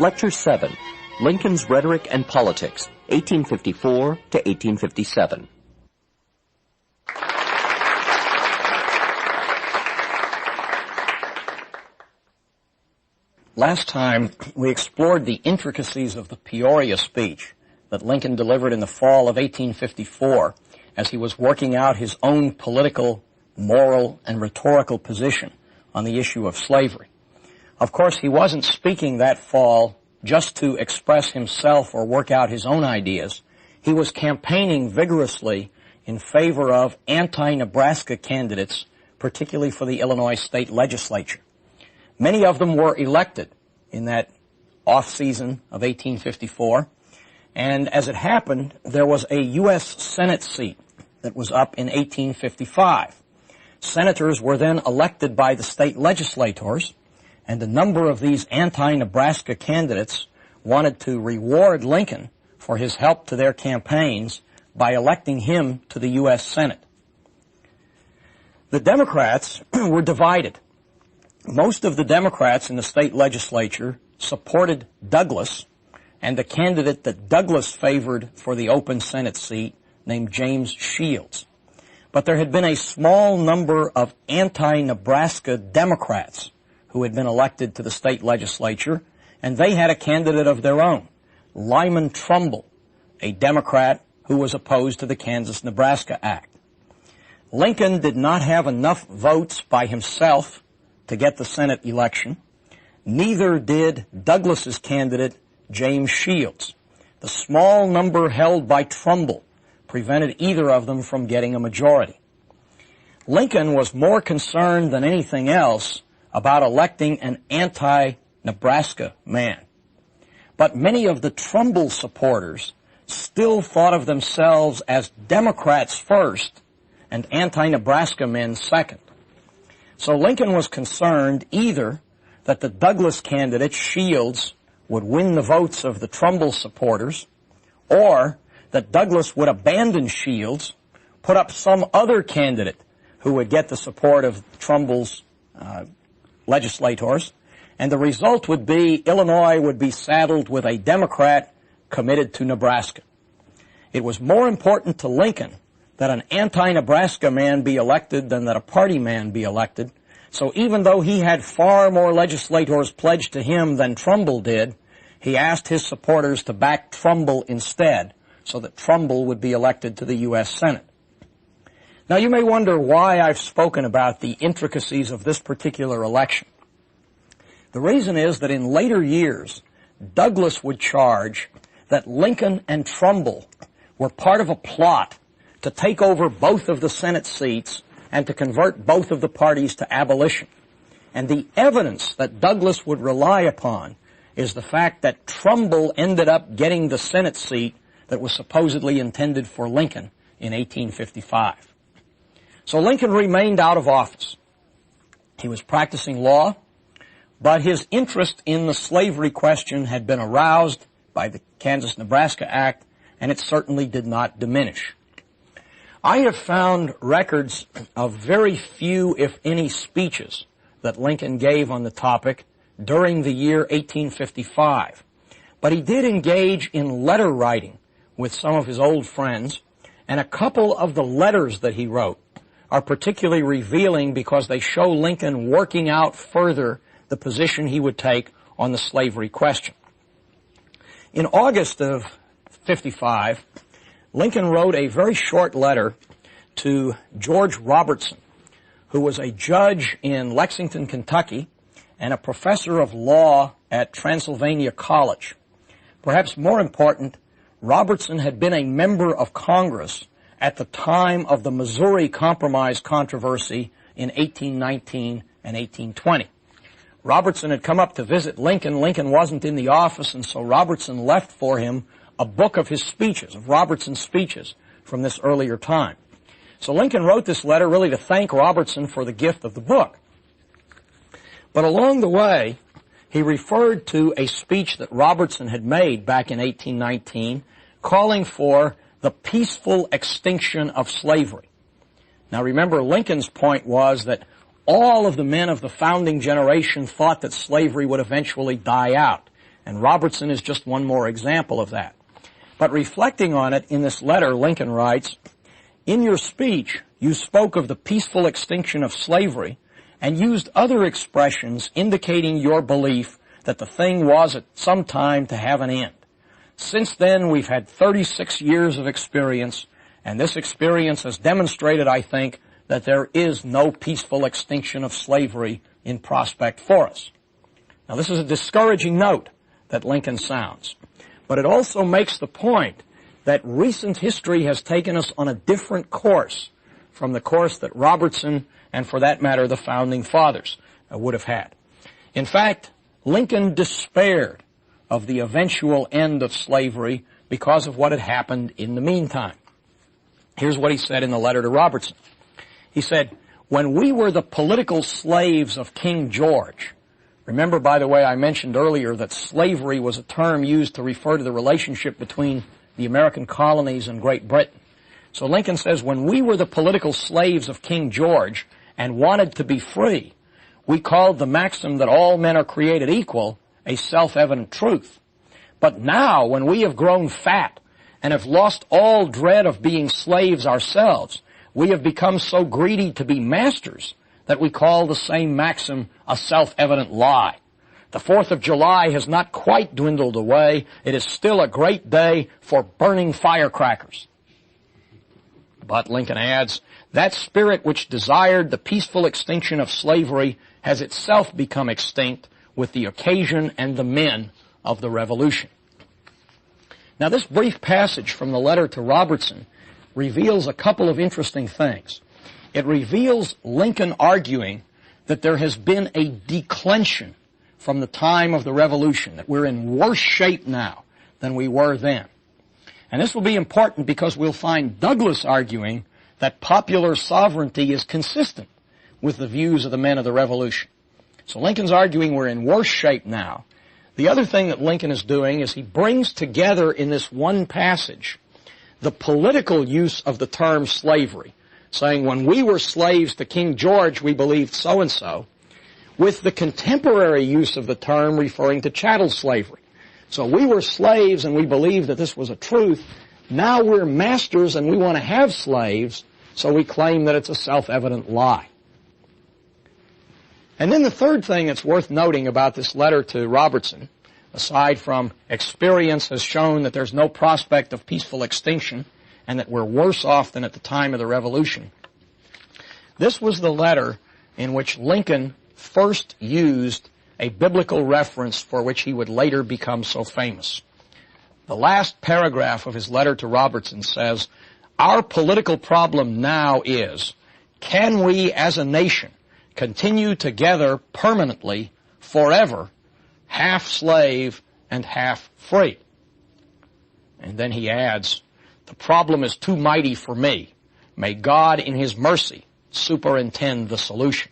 Lecture 7, Lincoln's Rhetoric and Politics, 1854 to 1857. Last time, we explored the intricacies of the Peoria speech that Lincoln delivered in the fall of 1854 as he was working out his own political, moral, and rhetorical position on the issue of slavery. Of course, he wasn't speaking that fall just to express himself or work out his own ideas. He was campaigning vigorously in favor of anti-Nebraska candidates, particularly for the Illinois state legislature. Many of them were elected in that off-season of 1854, and as it happened, there was a U.S. Senate seat that was up in 1855. Senators were then elected by the state legislators, and a number of these anti-Nebraska candidates wanted to reward Lincoln for his help to their campaigns by electing him to the U.S. Senate. The Democrats were divided. Most of the Democrats in the state legislature supported Douglas and the candidate that Douglas favored for the open Senate seat named James Shields. But there had been a small number of anti-Nebraska Democrats who had been elected to the state legislature, and they had a candidate of their own, Lyman Trumbull, a Democrat who was opposed to the Kansas-Nebraska Act. Lincoln did not have enough votes by himself to get the Senate election. Neither did Douglas's candidate, James Shields. The small number held by Trumbull prevented either of them from getting a majority. Lincoln was more concerned than anything else about electing an anti-Nebraska man. But many of the Trumbull supporters still thought of themselves as Democrats first and anti-Nebraska men second. So Lincoln was concerned either that the Douglas candidate, Shields, would win the votes of the Trumbull supporters, or that Douglas would abandon Shields, put up some other candidate who would get the support of Trumbull's legislators, and the result would be Illinois would be saddled with a Democrat committed to Nebraska. It was more important to Lincoln that an anti-Nebraska man be elected than that a party man be elected. So even though he had far more legislators pledged to him than Trumbull did, he asked his supporters to back Trumbull instead so that Trumbull would be elected to the U.S. Senate. Now you may wonder why I've spoken about the intricacies of this particular election. The reason is that in later years, Douglas would charge that Lincoln and Trumbull were part of a plot to take over both of the Senate seats and to convert both of the parties to abolition. And the evidence that Douglas would rely upon is the fact that Trumbull ended up getting the Senate seat that was supposedly intended for Lincoln in 1855. So Lincoln remained out of office. He was practicing law, but his interest in the slavery question had been aroused by the Kansas-Nebraska Act, and it certainly did not diminish. I have found records of very few, if any, speeches that Lincoln gave on the topic during the year 1855. But he did engage in letter writing with some of his old friends, and a couple of the letters that he wrote are particularly revealing because they show Lincoln working out further the position he would take on the slavery question. In August of 55, Lincoln wrote a very short letter to George Robertson, who was a judge in Lexington, Kentucky, and a professor of law at Transylvania College. Perhaps more important, Robertson had been a member of Congress at the time of the Missouri Compromise controversy in 1819 and 1820. Robertson had come up to visit Lincoln. Lincoln wasn't in the office, and so Robertson left for him a book of his speeches, of Robertson's speeches from this earlier time. So Lincoln wrote this letter really to thank Robertson for the gift of the book. But along the way, he referred to a speech that Robertson had made back in 1819 calling for the peaceful extinction of slavery. Now remember, Lincoln's point was that all of the men of the founding generation thought that slavery would eventually die out. And Robertson is just one more example of that. But reflecting on it in this letter, Lincoln writes, "In your speech, you spoke of the peaceful extinction of slavery and used other expressions indicating your belief that the thing was at some time to have an end. Since then, we've had 36 years of experience, and this experience has demonstrated, I think, that there is no peaceful extinction of slavery in prospect for us." Now, this is a discouraging note that Lincoln sounds, but it also makes the point that recent history has taken us on a different course from the course that Robertson, and for that matter, the Founding Fathers, would have had. In fact, Lincoln despaired of the eventual end of slavery because of what had happened in the meantime. Here's what he said in the letter to Robertson. He said, "When we were the political slaves of King George," remember, by the way, I mentioned earlier that slavery was a term used to refer to the relationship between the American colonies and Great Britain. So Lincoln says, "When we were the political slaves of King George and wanted to be free, we called the maxim that all men are created equal a self-evident truth. But now, when we have grown fat and have lost all dread of being slaves ourselves, we have become so greedy to be masters that we call the same maxim a self-evident lie. The 4th of July has not quite dwindled away. It is still a great day for burning firecrackers." But Lincoln adds, "That spirit which desired the peaceful extinction of slavery has itself become extinct with the occasion and the men of the Revolution." Now, this brief passage from the letter to Robertson reveals a couple of interesting things. It reveals Lincoln arguing that there has been a declension from the time of the Revolution, that we're in worse shape now than we were then. And this will be important because we'll find Douglas arguing that popular sovereignty is consistent with the views of the men of the Revolution. So Lincoln's arguing we're in worse shape now. The other thing that Lincoln is doing is he brings together in this one passage the political use of the term slavery, saying when we were slaves to King George, we believed so-and-so, with the contemporary use of the term referring to chattel slavery. So we were slaves and we believed that this was a truth. Now we're masters and we want to have slaves, so we claim that it's a self-evident lie. And then the third thing that's worth noting about this letter to Robertson, aside from experience has shown that there's no prospect of peaceful extinction and that we're worse off than at the time of the Revolution, this was the letter in which Lincoln first used a biblical reference for which he would later become so famous. The last paragraph of his letter to Robertson says, "Our political problem now is, can we as a nation continue together permanently, forever, half slave and half free?" And then he adds, "The problem is too mighty for me. May God in His mercy superintend the solution."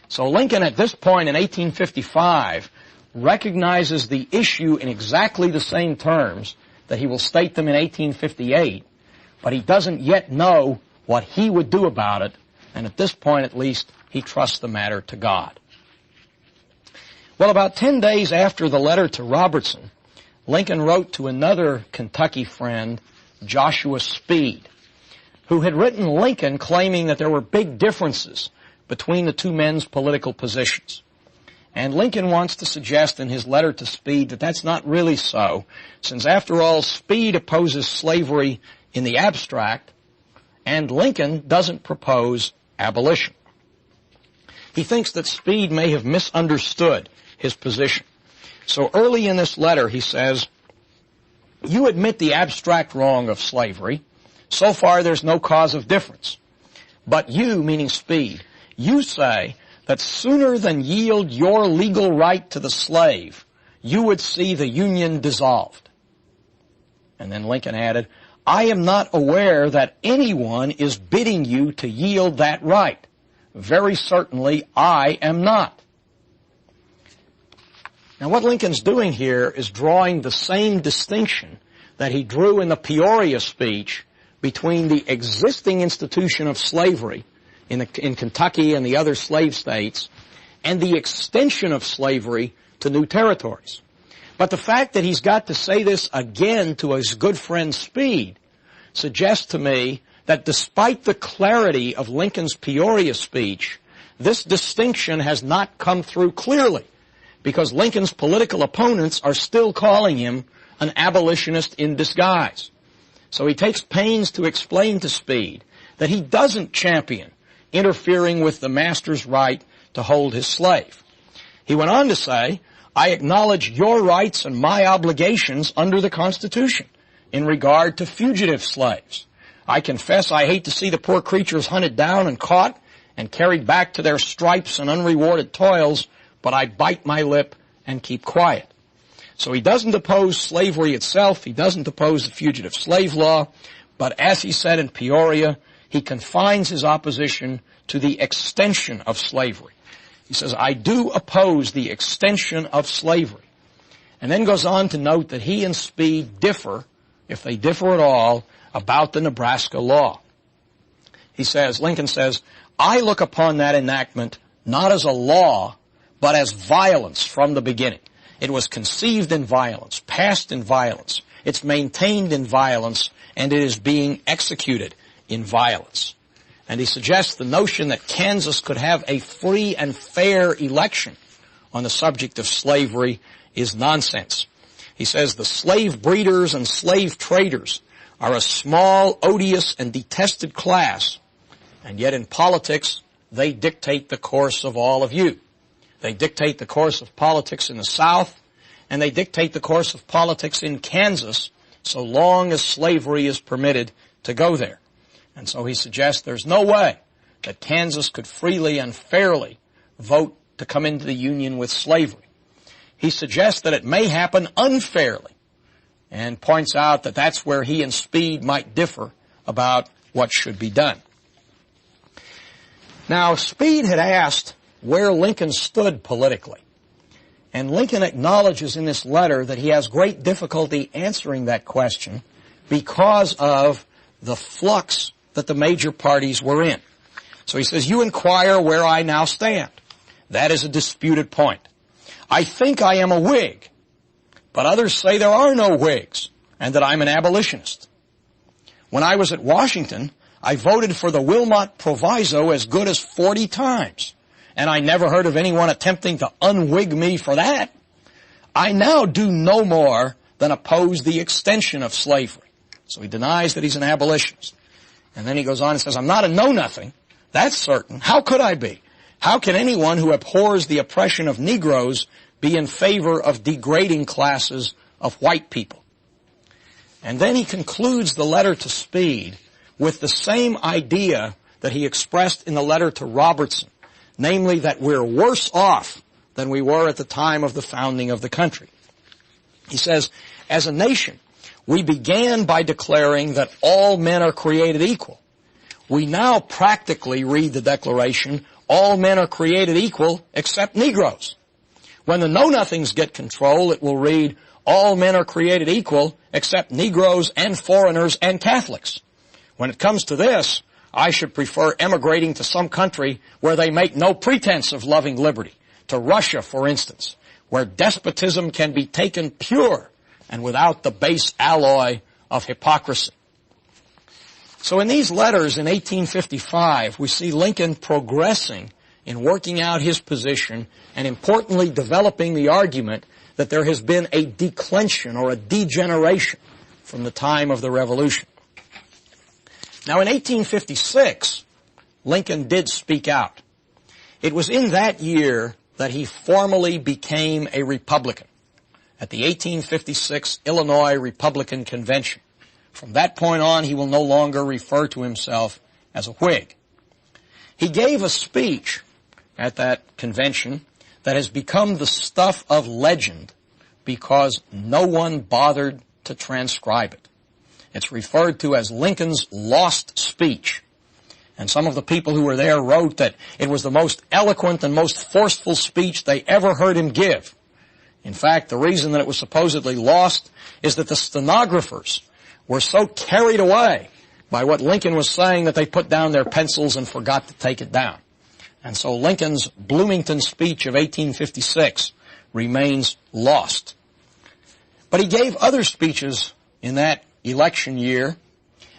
So Lincoln at this point in 1855 recognizes the issue in exactly the same terms that he will state them in 1858, but he doesn't yet know what he would do about it, and at this point at least he trusts the matter to God. Well, about 10 days after the letter to Robertson, Lincoln wrote to another Kentucky friend, Joshua Speed, who had written Lincoln claiming that there were big differences between the two men's political positions. And Lincoln wants to suggest in his letter to Speed that that's not really so, since after all, Speed opposes slavery in the abstract, and Lincoln doesn't propose abolition. He thinks that Speed may have misunderstood his position. So early in this letter he says, "You admit the abstract wrong of slavery. So far there's no cause of difference. But you," meaning Speed, "you say that sooner than yield your legal right to the slave, you would see the Union dissolved." And then Lincoln added, "I am not aware that anyone is bidding you to yield that right. Very certainly I am not." Now what Lincoln's doing here is drawing the same distinction that he drew in the Peoria speech between the existing institution of slavery in Kentucky and the other slave states and the extension of slavery to new territories. But the fact that he's got to say this again to his good friend Speed suggests to me that despite the clarity of Lincoln's Peoria speech, this distinction has not come through clearly, because Lincoln's political opponents are still calling him an abolitionist in disguise. So he takes pains to explain to Speed that he doesn't champion interfering with the master's right to hold his slave. He went on to say, I acknowledge your rights and my obligations under the Constitution in regard to fugitive slaves. I confess I hate to see the poor creatures hunted down and caught and carried back to their stripes and unrewarded toils, but I bite my lip and keep quiet. So he doesn't oppose slavery itself, he doesn't oppose the fugitive slave law, but as he said in Peoria, he confines his opposition to the extension of slavery. He says, I do oppose the extension of slavery. And then goes on to note that he and Speed differ, if they differ at all, about the Nebraska law. He says, Lincoln says, I look upon that enactment not as a law, but as violence from the beginning. It was conceived in violence, passed in violence, it's maintained in violence, and it is being executed in violence. And he suggests the notion that Kansas could have a free and fair election on the subject of slavery is nonsense. He says the slave breeders and slave traders are a small, odious, and detested class, and yet in politics they dictate the course of all of you. They dictate the course of politics in the South, and they dictate the course of politics in Kansas so long as slavery is permitted to go there. And so he suggests there's no way that Kansas could freely and fairly vote to come into the Union with slavery. He suggests that it may happen unfairly and points out that that's where he and Speed might differ about what should be done. Now, Speed had asked where Lincoln stood politically, and Lincoln acknowledges in this letter that he has great difficulty answering that question because of the flux that the major parties were in. So he says, you inquire where I now stand. That is a disputed point. I think I am a Whig, but others say there are no Whigs and that I'm an abolitionist. When I was at Washington, I voted for the Wilmot Proviso as good as 40 times, and I never heard of anyone attempting to unwhig me for that. I now do no more than oppose the extension of slavery. So he denies that he's an abolitionist. And then he goes on and says, I'm not a know-nothing. That's certain. How could I be? How can anyone who abhors the oppression of Negroes be in favor of degrading classes of white people? And then he concludes the letter to Speed with the same idea that he expressed in the letter to Robertson, namely that we're worse off than we were at the time of the founding of the country. He says, as a nation, we began by declaring that all men are created equal. We now practically read the declaration, all men are created equal except Negroes. When the know-nothings get control, it will read, all men are created equal except Negroes and foreigners and Catholics. When it comes to this, I should prefer emigrating to some country where they make no pretense of loving liberty, to Russia, for instance, where despotism can be taken pure and without the base alloy of hypocrisy. So in these letters in 1855, we see Lincoln progressing in working out his position and importantly developing the argument that there has been a declension or a degeneration from the time of the Revolution. Now in 1856, Lincoln did speak out. It was in that year that he formally became a Republican at the 1856 Illinois Republican Convention. From that point on, he will no longer refer to himself as a Whig. He gave a speech at that convention that has become the stuff of legend because no one bothered to transcribe it. It's referred to as Lincoln's lost speech. And some of the people who were there wrote that it was the most eloquent and most forceful speech they ever heard him give. In fact, the reason that it was supposedly lost is that the stenographers were so carried away by what Lincoln was saying that they put down their pencils and forgot to take it down. And so Lincoln's Bloomington speech of 1856 remains lost. But he gave other speeches in that election year,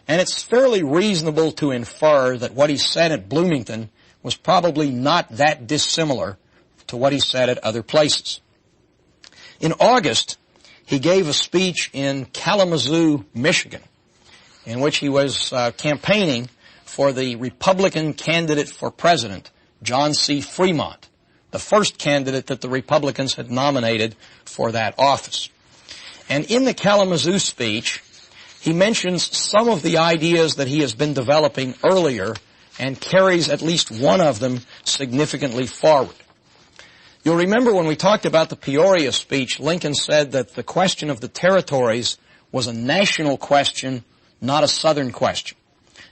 and it's fairly reasonable to infer that what he said at Bloomington was probably not that dissimilar to what he said at other places. In August, he gave a speech in Kalamazoo, Michigan, in which he was campaigning for the Republican candidate for president, John C. Fremont, the first candidate that the Republicans had nominated for that office. And in the Kalamazoo speech, he mentions some of the ideas that he has been developing earlier and carries at least one of them significantly forward. You'll remember when we talked about the Peoria speech, Lincoln said that the question of the territories was a national question, not a Southern question.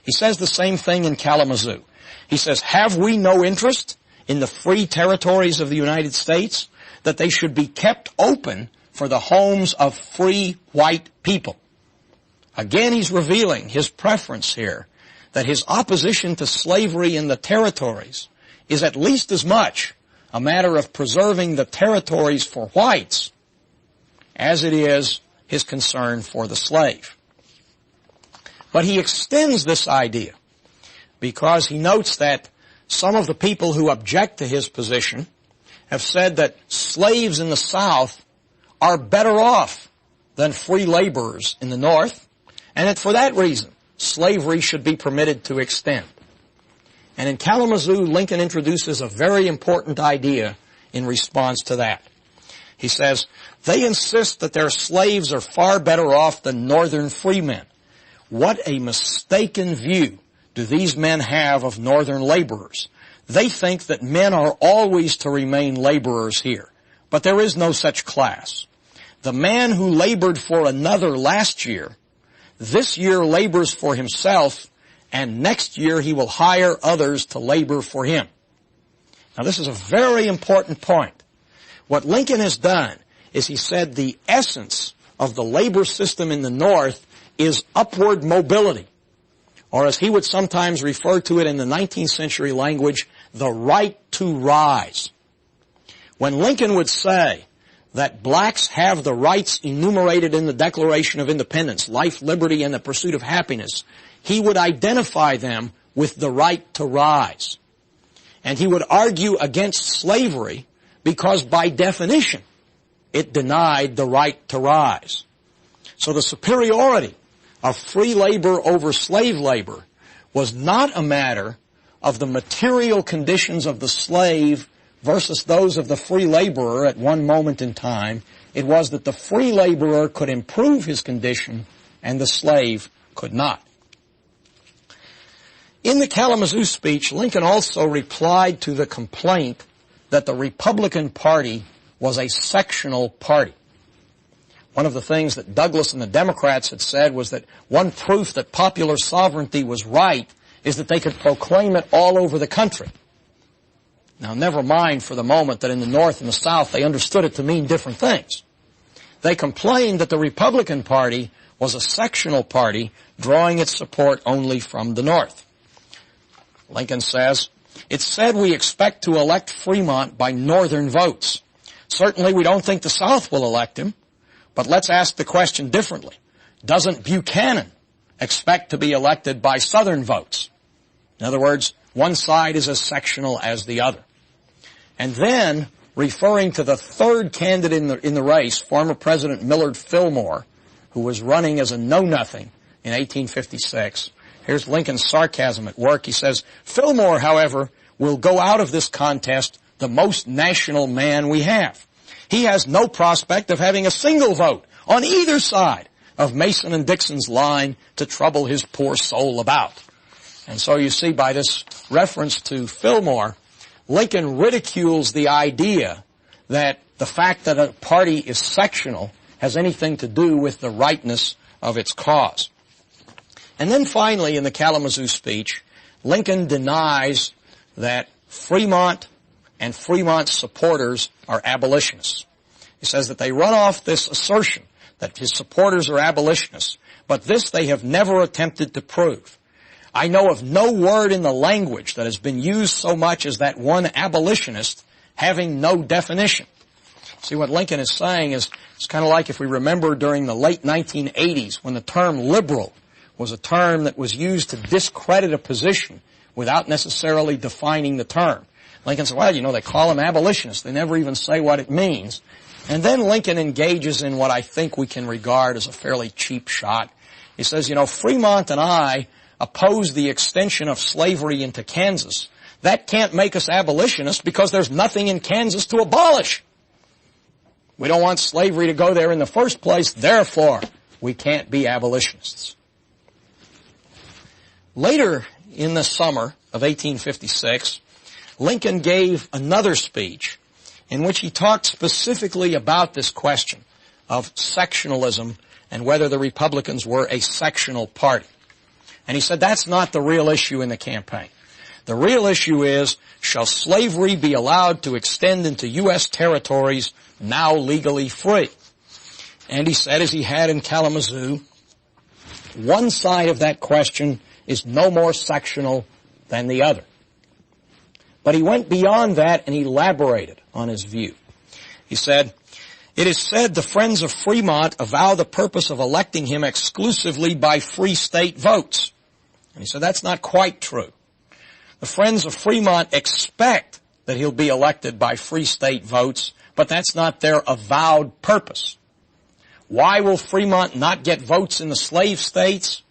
He says the same thing in Kalamazoo. He says, have we no interest in the free territories of the United States, that they should be kept open for the homes of free white people? Again, he's revealing his preference here, that his opposition to slavery in the territories is at least as much a matter of preserving the territories for whites as it is his concern for the slave. But he extends this idea because he notes that some of the people who object to his position have said that slaves in the South are better off than free laborers in the North, and that for that reason, slavery should be permitted to extend. And in Kalamazoo, Lincoln introduces a very important idea in response to that. He says, they insist that their slaves are far better off than Northern freemen. What a mistaken view do these men have of Northern laborers. They think that men are always to remain laborers here, but there is no such class. The man who labored for another last year, this year labors for himself, and next year he will hire others to labor for him. Now this is a very important point. What Lincoln has done is he said the essence of the labor system in the North is upward mobility, or as he would sometimes refer to it in the 19th century language, the right to rise. When Lincoln would say that blacks have the rights enumerated in the Declaration of Independence, life, liberty, and the pursuit of happiness, he would identify them with the right to rise. And he would argue against slavery because by definition it denied the right to rise. So the superiority of free labor over slave labor was not a matter of the material conditions of the slave versus those of the free laborer at one moment in time. It was that the free laborer could improve his condition and the slave could not. In the Kalamazoo speech, Lincoln also replied to the complaint that the Republican Party was a sectional party. One of the things that Douglas and the Democrats had said was that one proof that popular sovereignty was right is that they could proclaim it all over the country. Now, never mind for the moment that in the North and the South they understood it to mean different things. They complained that the Republican Party was a sectional party drawing its support only from the North. Lincoln says, it's said we expect to elect Fremont by Northern votes. Certainly we don't think the South will elect him, but let's ask the question differently. Doesn't Buchanan expect to be elected by Southern votes? In other words, one side is as sectional as the other. And then, referring to the third candidate in the race, former President Millard Fillmore, who was running as a know-nothing in 1856, here's Lincoln's sarcasm at work. He says, Fillmore, however, will go out of this contest the most national man we have. He has no prospect of having a single vote on either side of Mason and Dixon's line to trouble his poor soul about. And so you see by this reference to Fillmore, Lincoln ridicules the idea that the fact that a party is sectional has anything to do with the rightness of its cause. And then finally, in the Kalamazoo speech, Lincoln denies that Fremont and Fremont's supporters are abolitionists. He says that they run off this assertion that his supporters are abolitionists, but this they have never attempted to prove. I know of no word in the language that has been used so much as that one abolitionist having no definition. See, what Lincoln is saying is, it's kind of like if we remember during the late 1980s when the term liberal was a term that was used to discredit a position without necessarily defining the term. Lincoln said, well, you know, they call them abolitionists. They never even say what it means. And then Lincoln engages in what I think we can regard as a fairly cheap shot. He says, you know, Fremont and I oppose the extension of slavery into Kansas. That can't make us abolitionists because there's nothing in Kansas to abolish. We don't want slavery to go there in the first place, therefore we can't be abolitionists. Later in the summer of 1856, Lincoln gave another speech in which he talked specifically about this question of sectionalism and whether the Republicans were a sectional party. And he said that's not the real issue in the campaign. The real issue is, shall slavery be allowed to extend into U.S. territories now legally free? And he said, as he had in Kalamazoo, one side of that question is no more sectional than the other. But he went beyond that and elaborated on his view. He said, it is said the friends of Fremont avow the purpose of electing him exclusively by free state votes. And he said that's not quite true. The friends of Fremont expect that he'll be elected by free state votes, but that's not their avowed purpose. Why will Fremont not get votes in the slave states?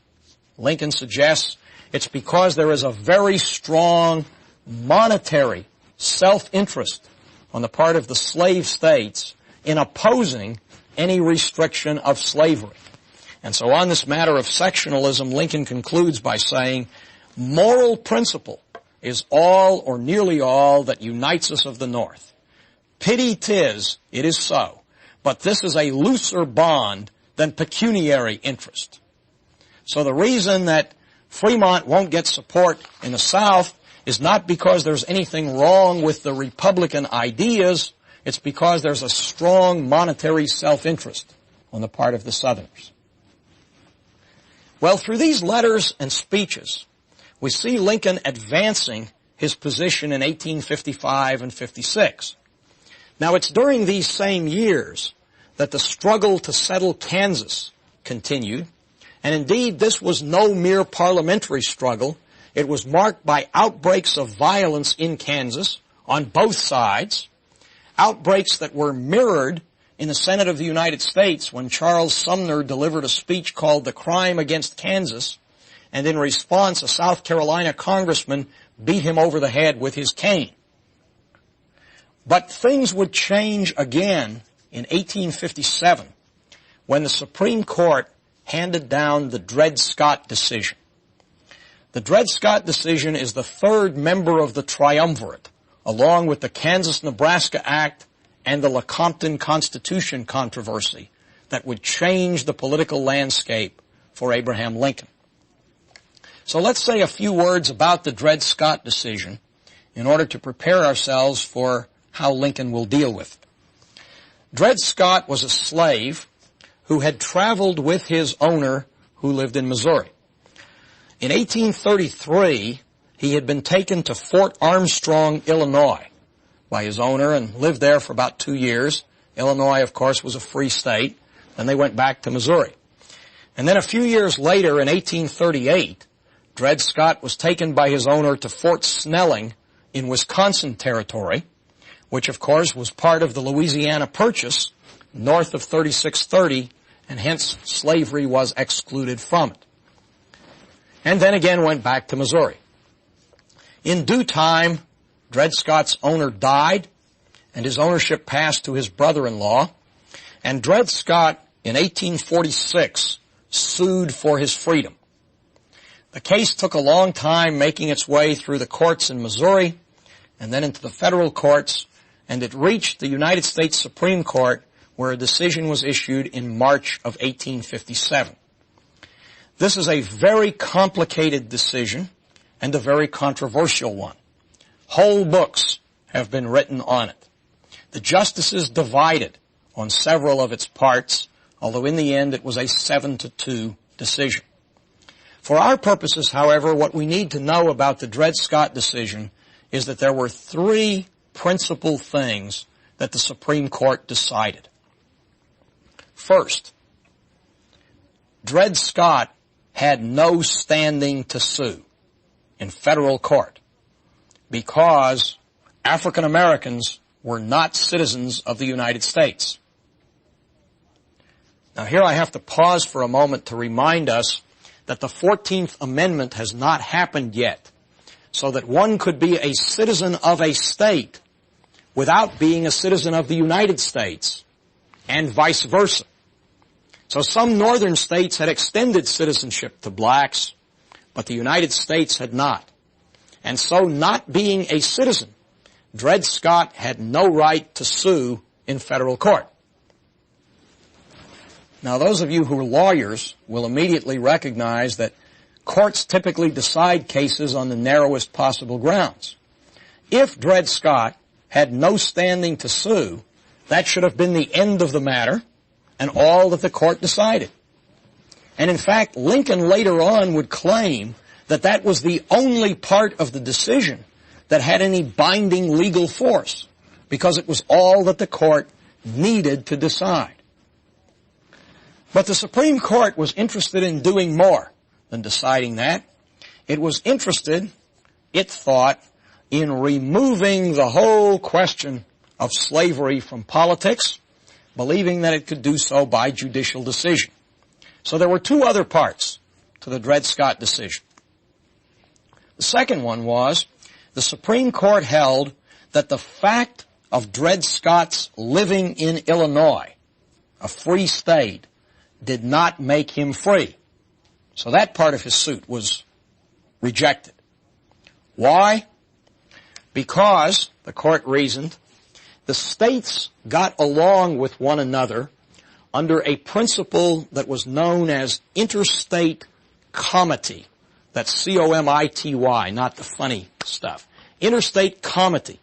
Lincoln suggests it's because there is a very strong monetary self-interest on the part of the slave states in opposing any restriction of slavery. And so on this matter of sectionalism, Lincoln concludes by saying, moral principle is all or nearly all that unites us of the North. Pity 'tis, it is so, but this is a looser bond than pecuniary interest. So the reason that Fremont won't get support in the South is not because there's anything wrong with the Republican ideas, it's because there's a strong monetary self-interest on the part of the Southerners. Well, through these letters and speeches, we see Lincoln advancing his position in 1855 and 56. Now, it's during these same years that the struggle to settle Kansas continued, and indeed this was no mere parliamentary struggle. It was marked by outbreaks of violence in Kansas on both sides, outbreaks that were mirrored in the Senate of the United States when Charles Sumner delivered a speech called The Crime Against Kansas, and in response a South Carolina congressman beat him over the head with his cane. But things would change again in 1857 when the Supreme Court handed down the Dred Scott decision. The Dred Scott decision is the third member of the triumvirate, along with the Kansas-Nebraska Act and the Lecompton Constitution controversy that would change the political landscape for Abraham Lincoln. So let's say a few words about the Dred Scott decision in order to prepare ourselves for how Lincoln will deal with it. Dred Scott was a slave who had traveled with his owner who lived in Missouri. In 1833, he had been taken to Fort Armstrong, Illinois, by his owner and lived there for about 2 years. Illinois, of course, was a free state. Then they went back to Missouri. And then a few years later, in 1838, Dred Scott was taken by his owner to Fort Snelling in Wisconsin Territory, which, of course, was part of the Louisiana Purchase north of 3630, and hence slavery was excluded from it. And then again went back to Missouri. In due time, Dred Scott's owner died, and his ownership passed to his brother-in-law, and Dred Scott, in 1846, sued for his freedom. The case took a long time making its way through the courts in Missouri, and then into the federal courts, and it reached the United States Supreme Court, where a decision was issued in March of 1857. This is a very complicated decision and a very controversial one. Whole books have been written on it. The justices divided on several of its parts, although in the end it was a 7-2 decision. For our purposes, however, what we need to know about the Dred Scott decision is that there were 3 principal things that the Supreme Court decided. First, Dred Scott had no standing to sue in federal court because African Americans were not citizens of the United States. Now here I have to pause for a moment to remind us that the 14th Amendment has not happened yet, so that one could be a citizen of a state without being a citizen of the United States, and vice versa. So some northern states had extended citizenship to blacks, but the United States had not. And so not being a citizen, Dred Scott had no right to sue in federal court. Now those of you who are lawyers will immediately recognize that courts typically decide cases on the narrowest possible grounds. If Dred Scott had no standing to sue, that should have been the end of the matter and all that the court decided. And in fact, Lincoln later on would claim that that was the only part of the decision that had any binding legal force, because it was all that the court needed to decide. But the Supreme Court was interested in doing more than deciding that. It was interested, it thought, in removing the whole question of slavery from politics, believing that it could do so by judicial decision. So there were two other parts to the Dred Scott decision. The second one was the Supreme Court held that the fact of Dred Scott's living in Illinois, a free state, did not make him free. So that part of his suit was rejected. Why? Because, the court reasoned, the states got along with one another under a principle that was known as interstate comity. That's C-O-M-I-T-Y, not the funny stuff. Interstate comity,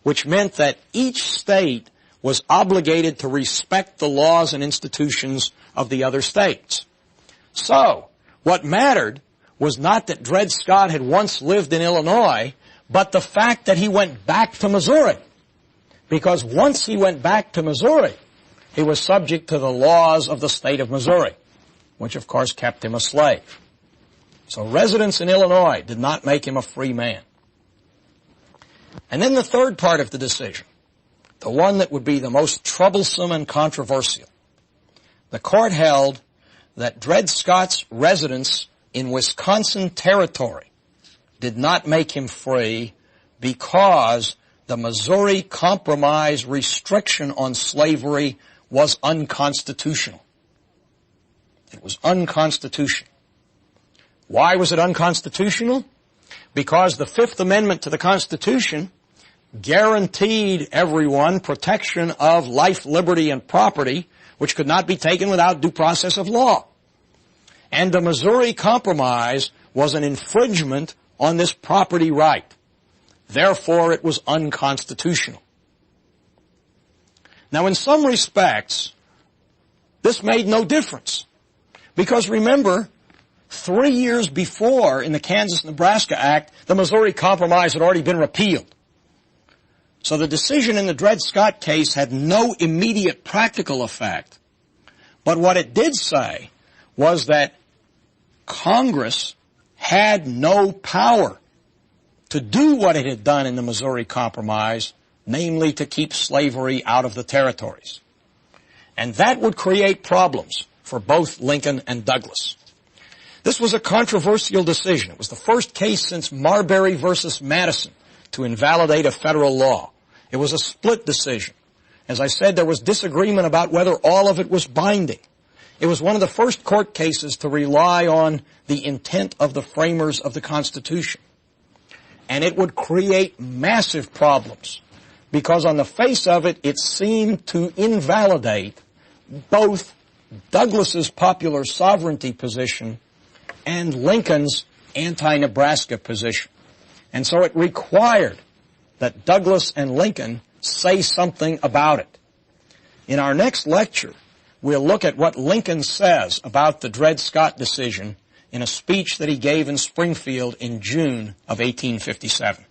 which meant that each state was obligated to respect the laws and institutions of the other states. So, what mattered was not that Dred Scott had once lived in Illinois, but the fact that he went back to Missouri. Because once he went back to Missouri, he was subject to the laws of the state of Missouri, which of course kept him a slave. So residence in Illinois did not make him a free man. And then the third part of the decision, the one that would be the most troublesome and controversial. The court held that Dred Scott's residence in Wisconsin Territory did not make him free because the Missouri Compromise restriction on slavery was unconstitutional. It was unconstitutional. Why was it unconstitutional? Because the Fifth Amendment to the Constitution guaranteed everyone protection of life, liberty, and property, which could not be taken without due process of law. And the Missouri Compromise was an infringement on this property right. Therefore, it was unconstitutional. Now, in some respects, this made no difference. Because remember, 3 years before, in the Kansas-Nebraska Act, the Missouri Compromise had already been repealed. So the decision in the Dred Scott case had no immediate practical effect. But what it did say was that Congress had no power to do what it had done in the Missouri Compromise, namely to keep slavery out of the territories. And that would create problems for both Lincoln and Douglas. This was a controversial decision. It was the first case since Marbury versus Madison to invalidate a federal law. It was a split decision. As I said, there was disagreement about whether all of it was binding. It was one of the first court cases to rely on the intent of the framers of the Constitution. And it would create massive problems because on the face of it, it seemed to invalidate both Douglas's popular sovereignty position and Lincoln's anti-Nebraska position. And so it required that Douglas and Lincoln say something about it. In our next lecture, we'll look at what Lincoln says about the Dred Scott decision in a speech that he gave in Springfield in June of 1857.